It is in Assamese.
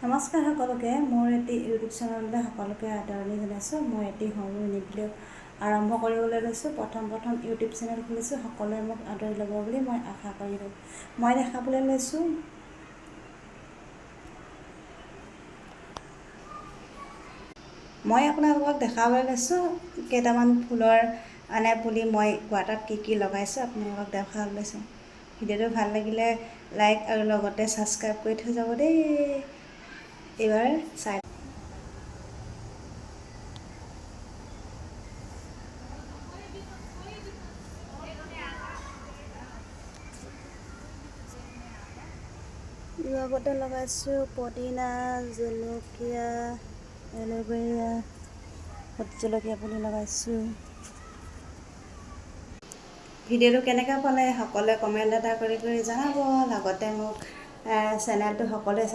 নমস্কাৰ সকলোকে মোৰ এটি ইউটিউব চেনেললৈ সকলোকে আদৰণি জনাইছোঁ। মই এটি সৰু ভিডিঅ' আৰম্ভ কৰিবলৈ লৈছোঁ। প্ৰথম ইউটিউব চেনেল খুলিছোঁ। সকলোৱে মোক আদৰি ল'ব বুলি মই আশা কৰিলোঁ। মই দেখাবলৈ লৈছোঁ আপোনালোকক দেখাবলৈ লৈছোঁ কেইটামান ফুলৰ পুলি মই কোৱাটাত কি লগাইছোঁ আপোনালোকক দেখাবলৈ লৈছোঁ। ভিডিঅ'টো ভাল লাগিলে লাইক আৰু লগতে ছাবস্ক্ৰাইব কৰি থৈ যাব দেই। এইবাৰ চাই লগতে লগাইছোঁ পদিনা, জলকীয়া, এল'ভেৰা, ভোট জলকীয়া পুলি লগাইছোঁ। ভিডিঅ'টো কেনেকৈ পালে সকলোৱে কমেণ্ট এটা কৰি জনাব। লগতে মোক চেনেলটো সকলোৱে